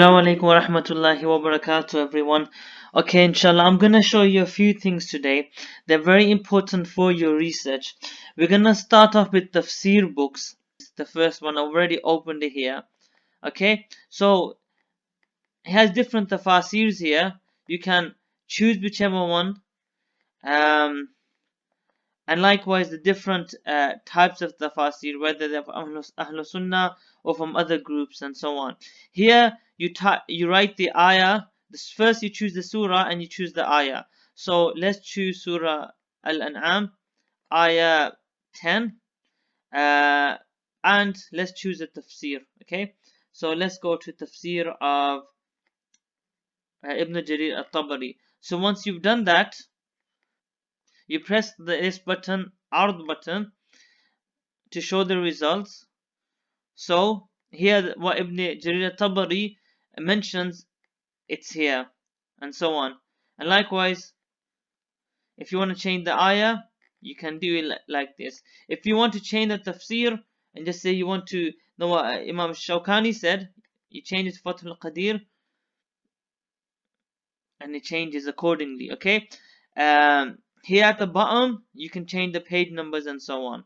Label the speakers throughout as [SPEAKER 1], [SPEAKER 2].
[SPEAKER 1] Assalamualaikum warahmatullahi wabarakatuh, everyone. Okay, inshallah, I'm gonna show you a few things today. They're very important for your research. We're gonna start off with tafsir books. The first one, I've already opened it here. Okay, so it has different tafsirs here. You can choose whichever one. And likewise the different types of tafsir, whether they're from Ahlul Sunnah or from other groups and so on. Here you write the ayah. First you choose the surah and you choose the ayah. So let's choose Surah Al-An'am, ayah 10, and let's choose a tafsir. Okay, so let's go to tafsir of Ibn Jarir al-Tabari. So once you've done that, you press this button, Ard button, to show the results. So here what Ibn Jarir al-Tabari mentions, it's here, and so on. And likewise, if you want to change the ayah, you can do it like this. If you want to change the tafsir and just say you want to know what Imam Shawkani said, you change it to Fath al-Qadir and it changes accordingly. Okay, here at the bottom you can change the page numbers and so on,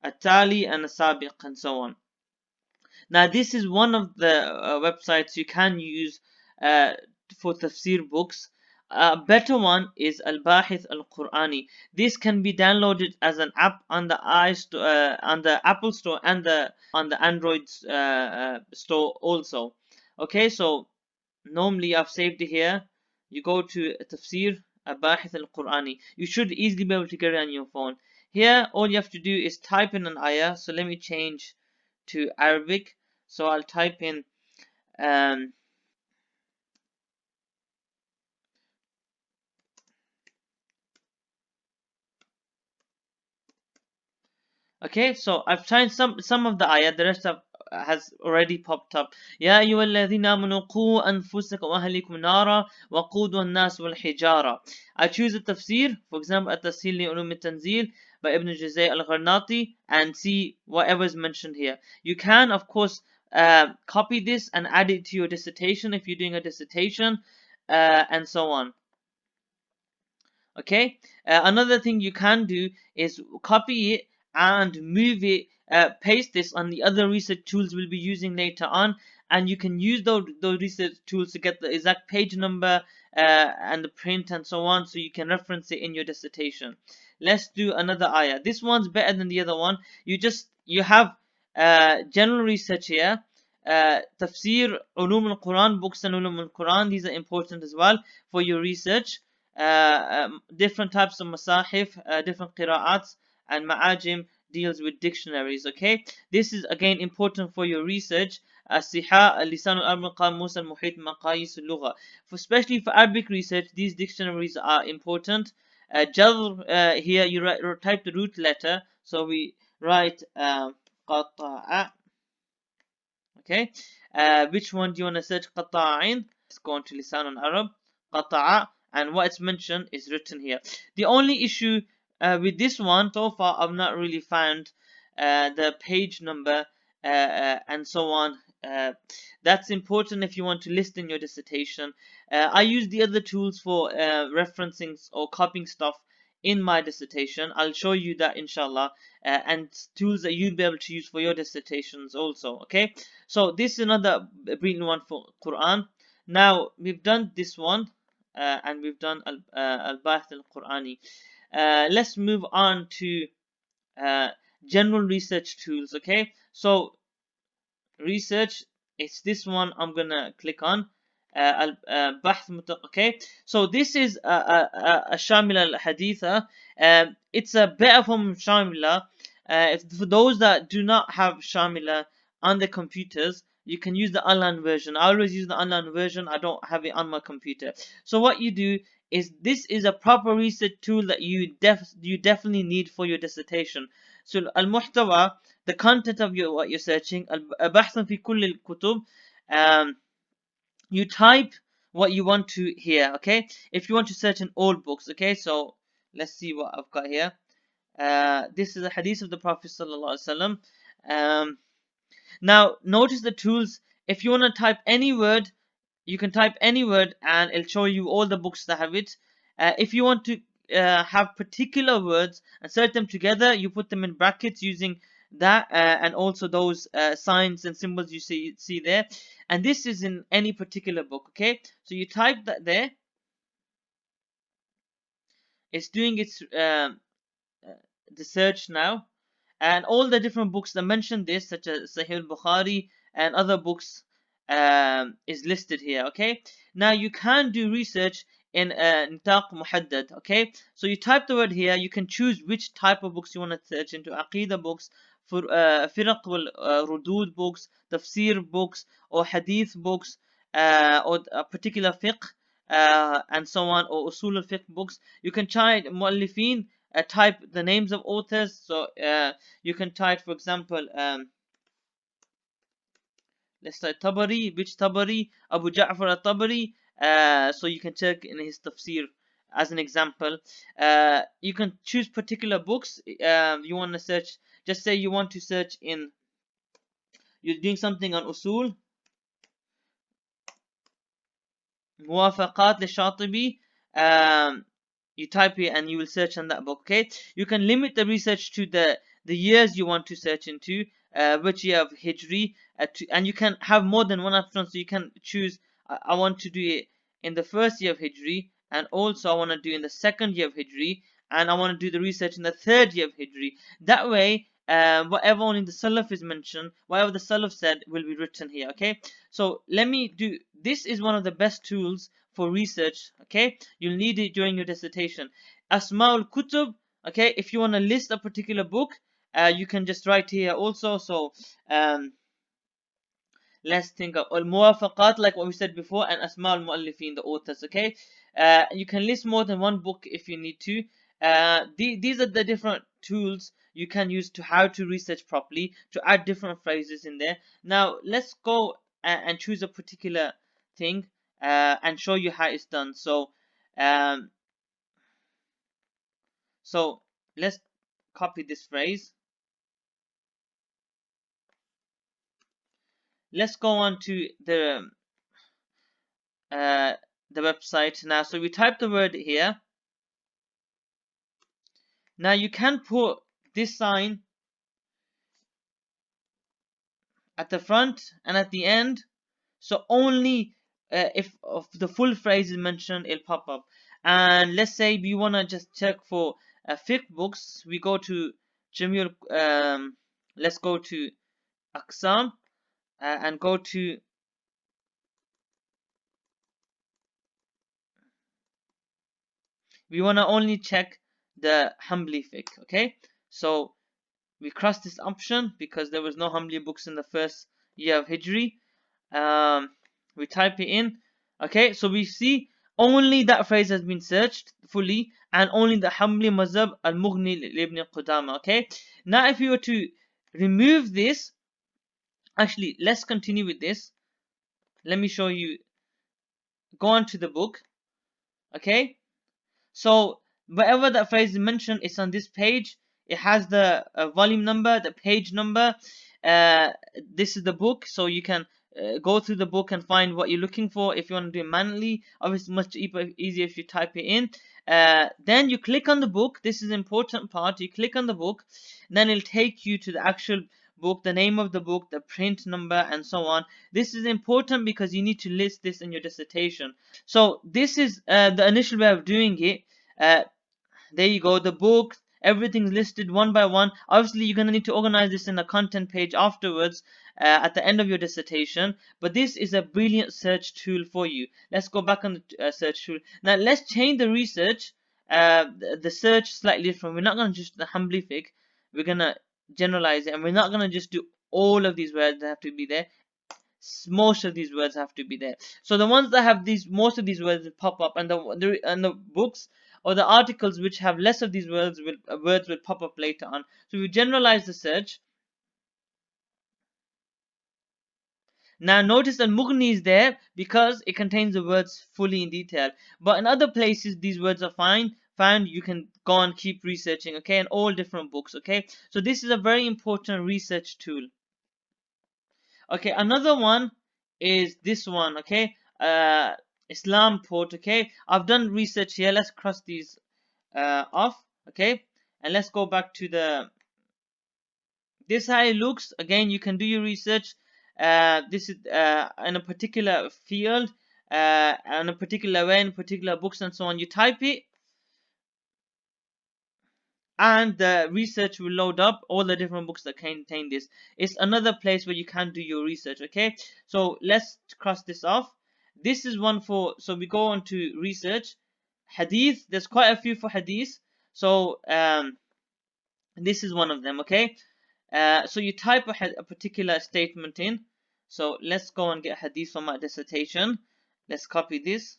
[SPEAKER 1] At-Tali and Asabiq and so on. Now this is one of the websites you can use for tafsir books. A better one is Al-Bahith Al-Qur'ani. This can be downloaded as an app on the on the Apple Store and on the Android store also. Okay, so normally I've saved it here. You go to Tafsir Al-Bahith Al-Qur'ani. You should easily be able to get it on your phone. Here all you have to do is type in an ayah. So let me change to Arabic. So I'll type in okay, so I've tried some of the ayat, the rest has already popped up. يا أيها الذين آمنوا قوا أنفسكم وأهليكم نارا وقودها الناس والحجارة. I choose a tafsir, for example, التسهيل لعلوم التنزيل by Ibn Juzay al-Gharnati, and see whatever is mentioned here. You can, of course, copy this and add it to your dissertation if you're doing a dissertation, and so on. Okay, another thing you can do is copy it and move it, paste this on the other research tools we'll be using later on, and you can use those research tools to get the exact page number and the print and so on, so you can reference it in your dissertation. Let's do another ayah. This one's better than the other one. You have general research here. Tafsir, Ulum al-Quran, books and Ulum al-Quran, these are important as well for your research. Different types of masahif, different qira'ats, and ma'ajim deals with dictionaries. Okay, this is again important for your research. Siha, Lisan al-Arab, Qamooس, al-Muhit, Maqayis al-Lugha. Especially for Arabic research, these dictionaries are important. Jadr, here you type the root letter, so we write qata'a. Okay, which one do you want to search? Qata'in. Let's go on to Lisan al-Arab, qata'a, and what it's mentioned is written here. The only issue with this one so far, I've not really found the page number and so on. That's important if you want to list in your dissertation. I use the other tools for referencing or copying stuff in my dissertation. I'll show you that inshallah, and tools that you'll be able to use for your dissertations also. Okay, so this is another brilliant one for Quran. Now we've done this one, and we've done Al-Bahth al-Qur'ani. Let's move on to general research tools. Okay, so research, it's this one I'm gonna click on. Okay, so this is a Shamila al-Haditha. It's a better form of Shamila. For those that do not have Shamila on their computers, you can use the online version. I always use the online version. I don't have it on my computer. So what you do is, this is a proper research tool that you definitely need for your dissertation. So al-Muhtawa, the content of what you're searching, بحث في كل الكتب, you type what you want to hear. Okay, if you want to search in all books. Okay, so let's see what I've got here. This is a hadith of the Prophet sallallahu alaihi wasallam. Now notice the tools if you want to type any word, you can type any word and it'll show you all the books that have it. If you want to have particular words and search them together, you put them in brackets using that and also those signs and symbols you see there. And this is in any particular book. Okay, so you type that there. It's doing its the search now, and all the different books that mention this, such as Sahih al-Bukhari and other books, is listed here. Okay, now you can do research in nitaq muhaddad. Okay, so you type the word here, you can choose which type of books you want to search into: aqidah books, for firaq wal rudud books, tafsir books, or hadith books, or a particular fiqh, and so on, or usul al-fiqh books. You can try muallifin, type the names of authors. So you can type, for example, let's type Tabari. Which Tabari? Abu Ja'far al-Tabari. So you can check in his tafsir as an example. You can choose particular books you want to search. Just say you want to search in, you're doing something on usul, muwafaqat li-Shatibi. You type it and you will search on that book. Okay, you can limit the research to the years you want to search into, which year of Hijri, and you can have more than one option. So you can choose, I want to do it in the first year of Hijri, and also I want to do in the second year of Hijri, and I want to do the research in the third year of Hijri. That way, whatever only the Salaf is mentioned, whatever the Salaf said will be written here. Okay, so let me do, this is one of the best tools for research. Okay, you'll need it during your dissertation. Asma'ul Kutub. Okay, if you want to list a particular book, you can just write here also. So let's think of al muwafaqat, like what we said before, and asma'ul muallifin, the authors. Okay, you can list more than one book if you need to. These are the different tools you can use to how to research properly, to add different phrases in there. Now let's go and choose a particular thing and show you how it's done. So so let's copy this phrase. Let's go on to the website now. So we type the word here. Now you can put this sign at the front and at the end, so only if of the full phrase is mentioned, it'll pop up. And let's say we want to just check for fiqh books, we go to Jamil, let's go to Aqsam and go to we want to only check the Hanbali fiqh. Okay, so we cross this option because there was no Hanbali books in the first year of Hijri. We type it in. Okay, so we see only that phrase has been searched fully, and only the Hanbali Mazhab al-Mughni ibn Qudama. Okay, now if you were to remove this, actually let's continue with this. Let me show you. Go on to the book. Okay, so wherever that phrase is mentioned, it's on this page. It has the volume number, the page number. This is the book, so you can go through the book and find what you're looking for. If you want to do it manually, obviously much easier if you type it in. Then you click on the book. This is the important part. You click on the book, then it'll take you to the actual book, the name of the book, the print number, and so on. This is important because you need to list this in your dissertation. So this is the initial way of doing it. There you go, the book, everything's listed one by one. Obviously you're going to need to organize this in a content page afterwards at the end of your dissertation, but this is a brilliant search tool for you. Let's go back on the search tool. Now let's change the research, the search slightly different. We're not going to just the Hanbali fiqh, we're going to generalize it, and we're not going to just do all of these words that have to be there. Most of these words have to be there. So the ones that have these, most of these words will pop up, and the books or the articles which have less of these words will pop up later on. So we generalize the search. Now notice that Mughni is there because it contains the words fully in detail. But in other places these words are found, you can go and keep researching, okay, in all different books, okay. So this is a very important research tool. Okay, another one is this one, okay, Islam port. Okay, I've done research here. Let's cross these off, okay, and let's go back to the, this how it looks. Again, you can do your research. This is in a particular field, in a particular way, in particular books and so on. You type it, and the research will load up all the different books that contain this. It's another place where you can do your research. Okay, so let's cross this off. This is one for, so we go on to research hadith. There's quite a few for hadith, so this is one of them. Okay, so you type a particular statement in. So let's go and get hadith for my dissertation. Let's copy this.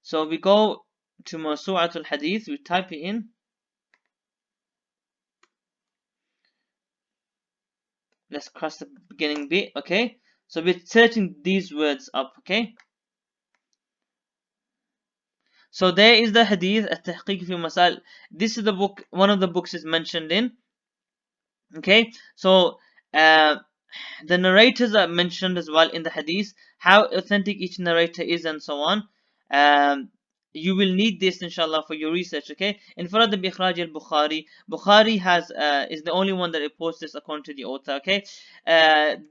[SPEAKER 1] So we go to موسوعة الحديث, we type it in. Let's cross the beginning bit. Okay, so we're searching these words up. Okay, so there is the hadith التحقيق في مسائل. This is the book, one of the books is mentioned in. Okay, so the narrators are mentioned as well in the hadith, how authentic each narrator is and so on. You will need this inshallah for your research. Okay, Infrad bi Ikhraj al-Bukhari. Bukhari has is the only one that reports this according to the author. Okay,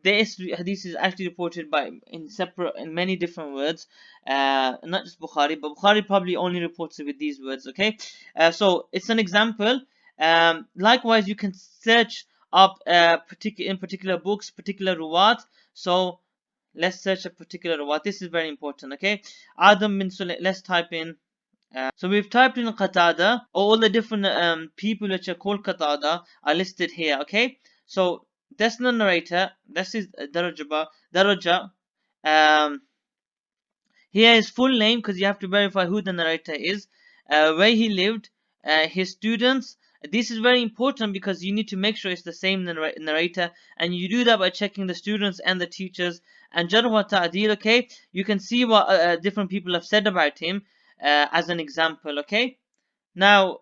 [SPEAKER 1] this hadith is actually reported by in separate, in many different words, not just Bukhari, but Bukhari probably only reports it with these words. Okay, so it's an example. Likewise, you can search up in particular books, particular Rواة. So let's search a particular Rواة. This is very important. Okay, Adam bin Sulaym. Let's type in. So we've typed in Qatada. All the different people which are called Qatada are listed here. Okay, so that's the narrator. This is Daraja. Here is full name, because you have to verify who the narrator is, where he lived, his students. This is very important because you need to make sure it's the same narrator, and you do that by checking the students and the teachers. And Jarh wa Ta'dil, okay, you can see what different people have said about him as an example. Okay, now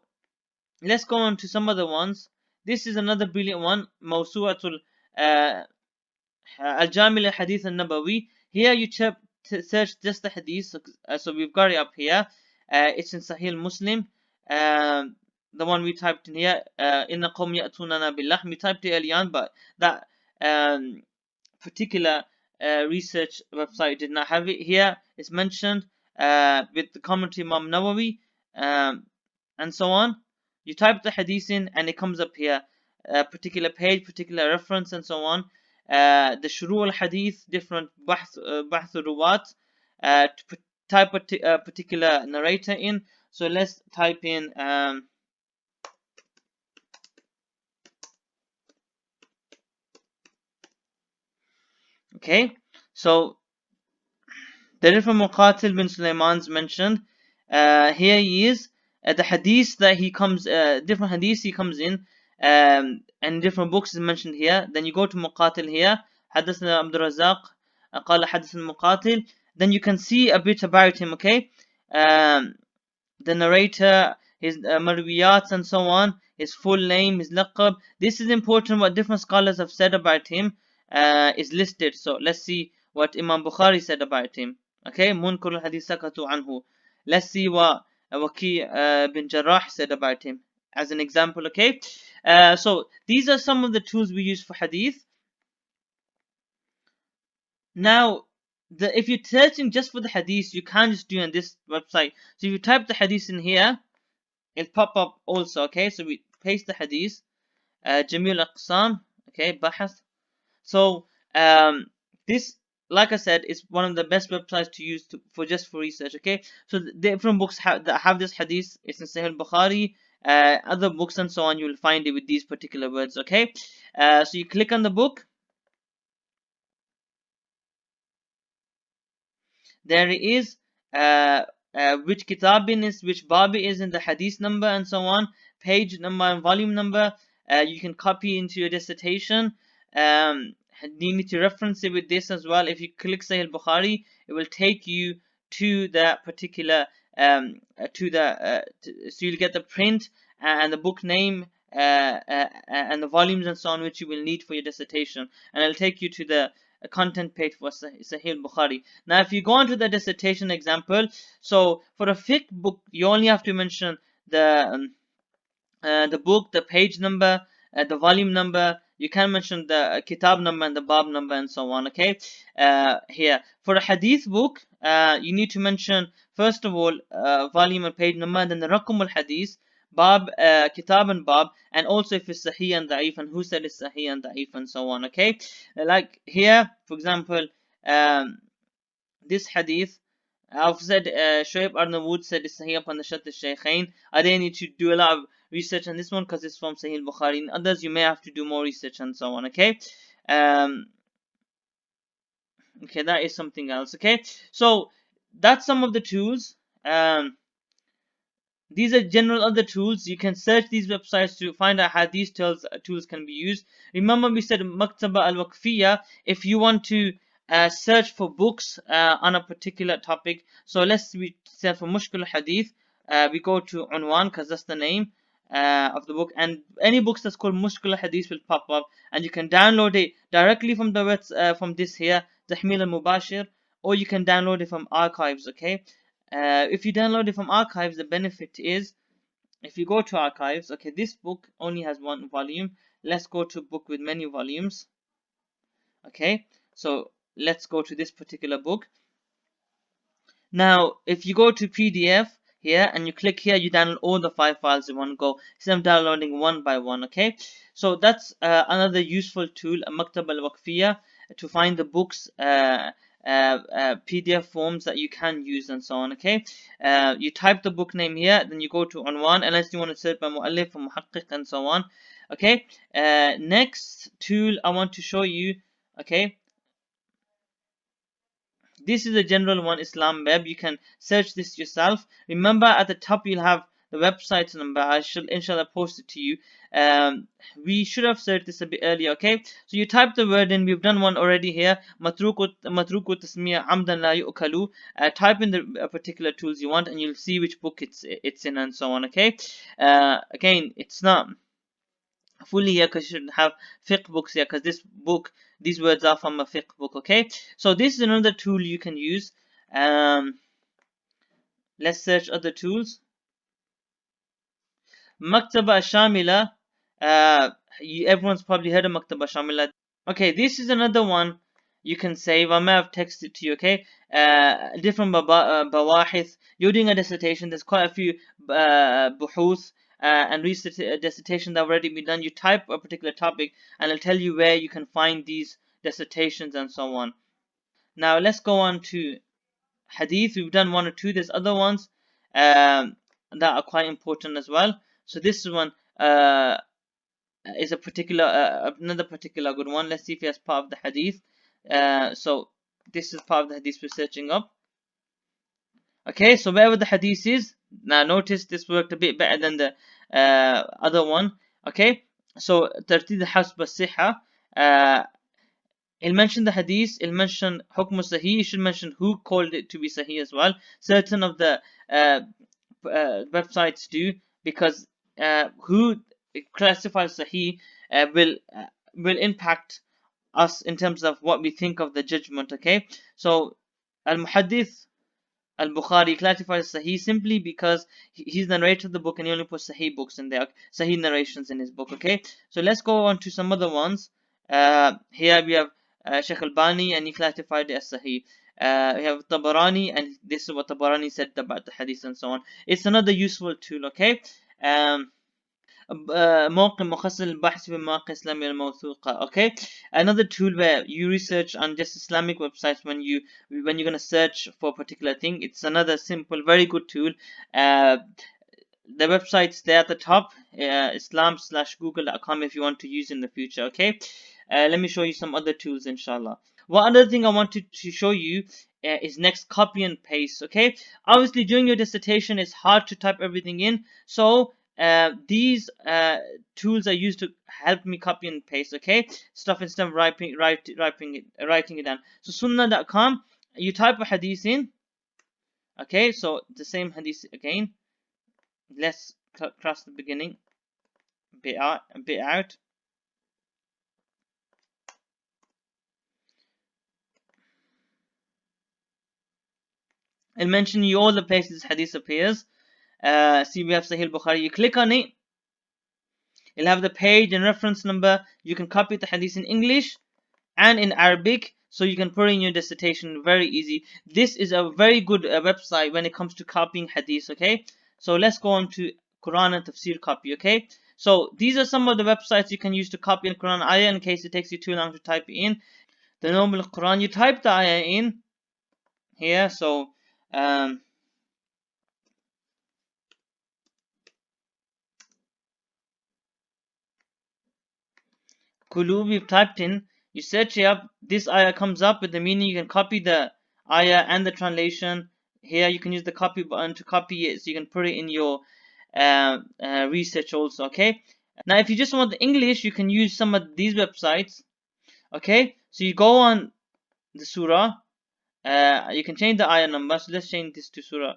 [SPEAKER 1] let's go on to some other ones. This is another brilliant one, Mawsu'atul Al-Jami' al-Hadith al-Nabawi. Here you search just the hadith, so we've got it up here. It's in Sahih Muslim, the one we typed in here. Inna qawm ya'tunana billah. We typed it early on, but that particular research website did not have it. Here it's mentioned with the commentary Imam Nawawi, and so on. You type the hadith in and it comes up here, particular page, particular reference, and so on. The shuru al-hadith, different bahth ruwat, type a particular narrator in. So let's type in okay, so the different Muqatil bin Sulaiman's mentioned. Here he is. The hadith that he comes, different hadiths he comes in, and different books is mentioned here. Then you go to Muqatil here. Hadathana Abdul Razak, qala hadathana Muqatil. Then you can see a bit about him. Okay, the narrator, his marwiyat and so on, his full name, his laqab. This is important. What different scholars have said about him is listed. So let's see what Imam Bukhari said about him. Okay, Munkar al-Hadith sakatu anhu. Let's see what Waki bin Jarrah said about him as an example. Okay, so these are some of the tools we use for hadith. Now, if you're searching just for the hadith, you can't just do it on this website. So if you type the hadith in here, it'll pop up also. Okay, so we paste the hadith, Jamil Aqsam. Okay, Bahath. So this, like I said, is one of the best websites to use for research. Okay, so the different books that have this hadith. It's in Sahih Bukhari, other books and so on. You will find it with these particular words. Okay, so you click on the book. There is which kitabin is, which babi is in the hadith number and so on, page number and volume number. You can copy into your dissertation. You need to reference it with this as well. If you click Sahih Bukhari, it will take you to that particular so you'll get the print and the book name and the volumes and so on which you will need for your dissertation, and it'll take you to the content page for Sahih Bukhari. Now if you go on to the dissertation example, so for a fiqh book you only have to mention the book, the page number, the volume number. You can mention the kitab number and the bab number and so on. Okay, here for a hadith book, you need to mention first of all volume and page number, and then the raqam al hadith, bab, kitab and bab, and also if it's sahih and da'if, and who said it's sahih and da'if and so on. Okay, like here for example, this hadith I've said Shoaib Arnawood said it's Sahih upon the Shart al-Shaykhain. I didn't need to do a lot of research on this one because it's from Sahih Bukhari. In others, you may have to do more research and so on. Okay, okay, that is something else. Okay, so that's some of the tools. These are general other tools. You can search these websites to find out how these tools can be used. Remember, we said Maktaba al-Waqfiyya. If you want to search for books on a particular topic, so let's say for Mushkil Hadith, we go to Unwan because that's the name of the book, and any books that's called Mushkil Hadith will pop up, and you can download it directly from the from this here, Tahmil al-Mubashir, or you can download it from archives. Okay, if you download it from archives, the benefit is if you go to archives, okay, this book only has one volume. Let's go to a book with many volumes. Okay, so let's go to this particular book. Now if you go to PDF here and you click here, you download all the 5 files in one go instead of downloading one by one. Okay, so that's another useful tool, a Maktaba al-Waqfiyya, to find the books, PDF forms that you can use and so on. Okay, you type the book name here, then you go to Unwan, unless you want to search by Mu'allif or Muhaqqiq and so on. Okay, next tool I want to show you. Okay, this is a general one, Islam Web. You can search this yourself. Remember, at the top you'll have the website number. I shall inshallah post it to you. We should have searched this a bit earlier. Okay, so you type the word in. We've done one already here. Matruku tasmiya amdan la yu'kalu. Type in the particular tools you want, and you'll see which book it's in and so on. Okay, again, it's not fully here because you should have fiqh books here, because this book, these words are from a fiqh book. Okay, so this is another tool you can use. Let's search other tools. Maktaba Shamila. Everyone's probably heard of Maktaba Shamila. Okay, this is another one you can save. I may have texted to you. Okay, different bawahith. You're doing a dissertation. There's quite a few buhuth and research dissertation that have already been done. You type a particular topic and it'll tell you where you can find these dissertations and so on. Now let's go on to hadith. We've done one or two. There's other ones that are quite important as well. So this one is a particular another particular good one. Let's see if it's part of the hadith. So this is part of the hadith we're searching up. Okay, so wherever the hadith is, now notice this worked a bit better than the other one. Okay, so tartib hasb as-sihha. He'll mention the hadith, he'll mention hukm sahih, he should mention who called it to be sahih as well. Certain of the websites do, because who classifies sahih will impact us in terms of what we think of the judgment. Okay, so al-muhaddith al-Bukhari classifies sahih simply because he's the narrator of the book and he only puts sahih books in there, sahih narrations in his book. Okay, so let's go on to some other ones. Here we have Sheikh Al-Bani, and he classified it as sahih. We have Tabarani, and this is what Tabarani said about the hadith and so on. It's another useful tool. Okay, موقع مخصص للبحث في مواقع إسلامية الموثوقة. Okay, another tool where you research on just Islamic websites when you're going to search for a particular thing. It's another simple, very good tool. The website's there at the top, islam/google.com, if you want to use in the future. Okay, let me show you some other tools, inshallah. One other thing I wanted to show you is next, copy and paste. Okay, obviously during your dissertation it's hard to type everything in, so these tools are used to help me copy and paste. Okay, stuff instead of writing it down. So sunnah.com, you type a hadith in. Okay, so the same hadith again. Let's cross the beginning. a bit out. It'll mention you all the places hadith appears. See, we have Sahih Bukhari. You click on it, it'll have the page and reference number. You can copy the hadith in English and in Arabic, so you can put in your dissertation very easy. This is a very good website when it comes to copying hadith. Okay, so let's go on to Quran and Tafsir copy. Okay, so these are some of the websites you can use to copy in Quran ayah in case it takes you too long to type it in. The normal Quran, you type the ayah in here. So Kulu, we've typed in, you search it up, this ayah comes up with the meaning. You can copy the ayah and the translation. Here you can use the copy button to copy it, so you can put it in your research also. Okay, now if you just want the English, you can use some of these websites. Okay, so you go on the surah, you can change the ayah number. So let's change this to surah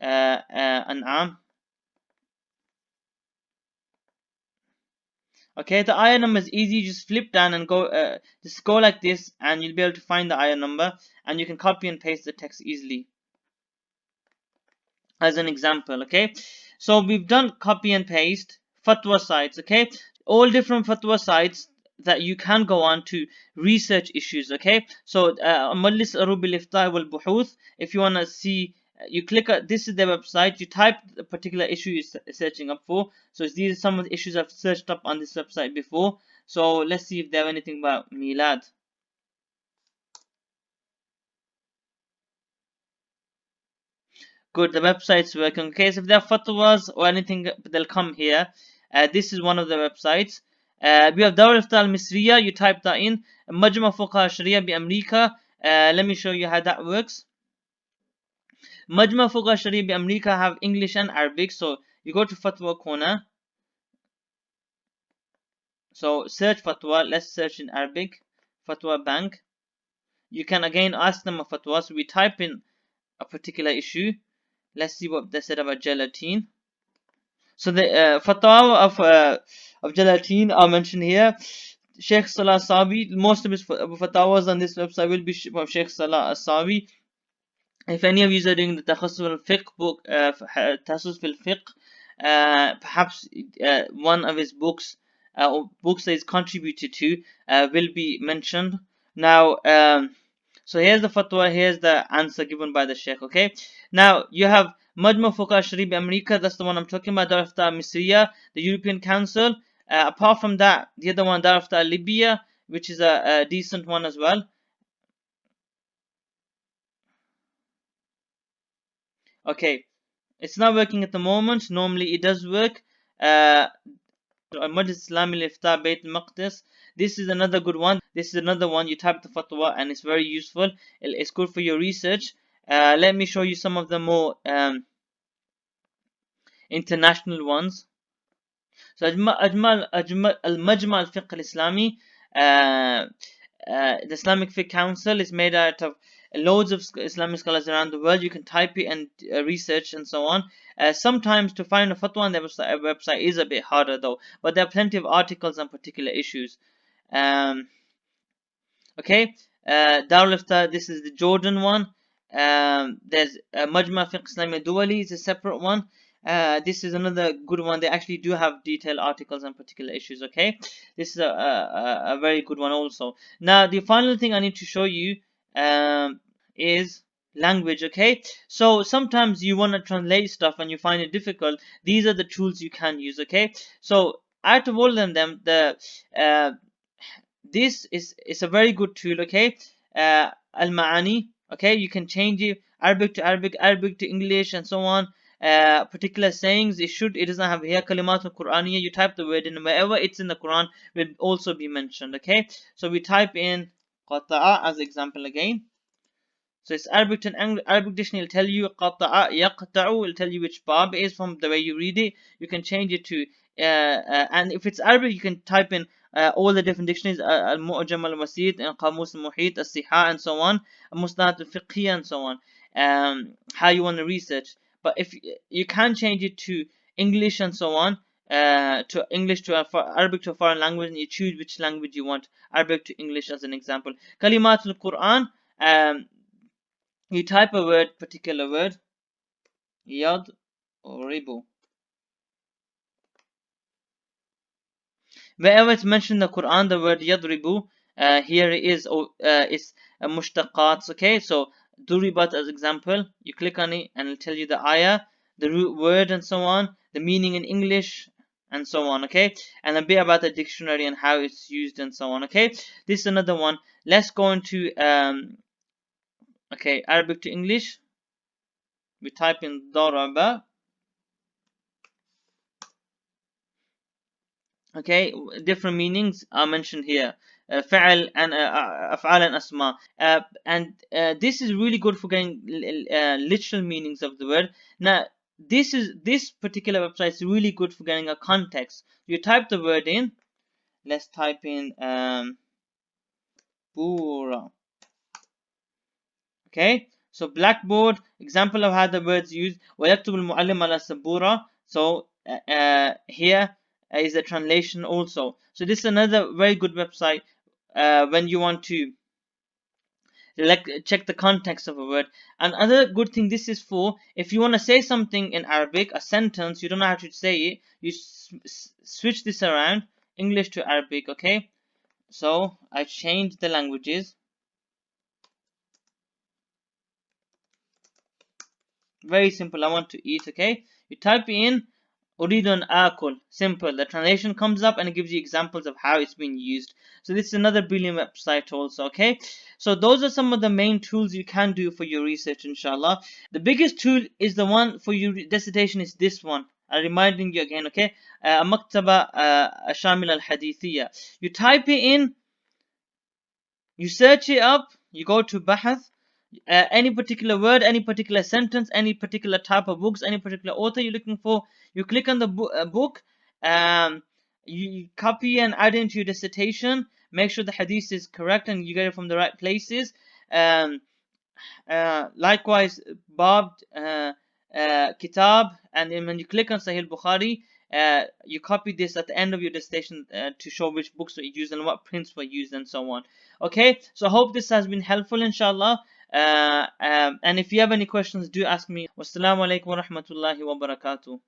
[SPEAKER 1] An'am. Okay, the ayah number is easy. Just flip down and go, just go like this, and you'll be able to find the ayah number, and you can copy and paste the text easily. As an example, okay. So we've done copy and paste. Fatwa sites, okay. All different fatwa sites that you can go on to research issues, okay. So Majlis Arubil Ifta wal Buhuth. If you wanna see, you click at this is the website. You type the particular issue you're searching up for. So these are some of the issues I've searched up on this website before. So let's see if they have anything about Milad. Good, the website's working. Okay, so if there are fatwas or anything, they'll come here. This is one of the websites. We have Dawr Ifta al-Misriya. You type that in. Majma Fuqaha Sharia bi America. Let me show you how that works. Majma Fuqaha Sharia bi America have English and Arabic. So you go to Fatwa corner. So search fatwa. Let's search in Arabic. Fatwa Bank. You can again ask them a fatwa. So we type in a particular issue. Let's see what they said about gelatin. So the fatwa of gelatin are mentioned here. Sheikh Salah Sawi, most of his fatwas on this website will be from Sheikh Salah Sawi. If any of you are doing the Takhassus al-Fiqh book, Takhassus fil-Fiqh, perhaps one of his books or books that is contributed to will be mentioned. Now, so here's the fatwa, here's the answer given by the Sheikh. Okay, now you have Majma Fuqaha Sharib America, that's the one I'm talking about. Dar Ifta Misriya, the European Council. Apart from that, the other one, Dar Ifta Libya, which is a decent one as well. Okay, it's not working at the moment. Normally it does work. Islamic Ifta Bayt al-Maqdis. This is another good one. This is another one. You type the fatwa and it's very useful. It's good for your research. Let me show you some of the more international ones. So Al-Majma al-Fiqh al-Islami, the Islamic Fiqh Council is made out of loads of Islamic scholars around the world. You can type it and research and so on. Sometimes to find a fatwa on their website is a bit harder though, but there are plenty of articles on particular issues. Okay, Darul Ifta, this is the Jordan one. There's Majma Fiqh Islamiyya Duwali, is a separate one. This is another good one. They actually do have detailed articles on particular issues. Okay, this is a very good one also. Now the final thing I need to show you is language. Okay, so sometimes you want to translate stuff and you find it difficult. These are the tools you can use. Okay, so out of all of them, the this is a very good tool. Okay, al-Ma'ani. Okay, you can change it Arabic to Arabic, Arabic to English, and so on. Particular sayings, it doesn't have here kalimat al-Qur'aniyya. You type the word in, wherever it's in the Quran will also be mentioned. Okay, so we type in qata'a as example again. So it's Arabic to Arabic dictionary will tell you qata'a yaqta'u, will tell you which bab it is from the way you read it. You can change it to and if it's Arabic, you can type in all the different dictionaries, al-Mu'jam al-Wasit, Qamūs al-Muḥīṭ, al-Sihah, and so on, Musnad al-Fiqhiyya, and so on. How you want to research. But if you can change it to English and so on, to English to Arabic to a foreign language, and you choose which language you want, Arabic to English as an example. Kalimatul Quran, you type a word, particular word, yad or ribu. Wherever it's mentioned in the Quran, the word yadribu, here it is mushtaqat. Okay, so duribat as example, you click on it and it'll tell you the ayah, the root word, and so on, the meaning in English, and so on. Okay, and a bit about the dictionary and how it's used and so on. Okay, this is another one. Let's go into okay, Arabic to English. We type in daraba. Okay, different meanings are mentioned here. Fa'al and af'al and asma. And this is really good for getting literal meanings of the word. Now, this particular website is really good for getting a context. You type the word in. Let's type in bura. Okay, so blackboard, example of how the words used. وَيَكْتُبُ الْمُعَلِّمُ عَلَى السَّبُورَةِ. So here is a translation also. So this is another very good website when you want to check the context of a word. Another good thing this is for, if you want to say something in Arabic, a sentence, you don't know how to say it, you switch this around, English to Arabic. Okay, so I changed the languages. Very simple. I want to eat. Okay, you type in Uridun akul. Simple. The translation comes up and it gives you examples of how it's been used. So this is another brilliant website also. Okay, so those are some of the main tools you can do for your research, inshallah. The biggest tool is the one for your dissertation, is this one. I'm reminding you again. Okay, المكتبة الشاملة الحديثية. You type it in, you search it up, you go to bahath, any particular word, any particular sentence, any particular type of books, any particular author you're looking for, you click on the book, you copy and add into your dissertation, make sure the hadith is correct and you get it from the right places. Likewise, bab, kitab, and then when you click on Sahih Bukhari, you copy this at the end of your dissertation to show which books were used and what prints were used and so on. Okay, so I hope this has been helpful, inshallah. And if you have any questions, do ask me. Wassalamualaikum warahmatullahi wabarakatuh.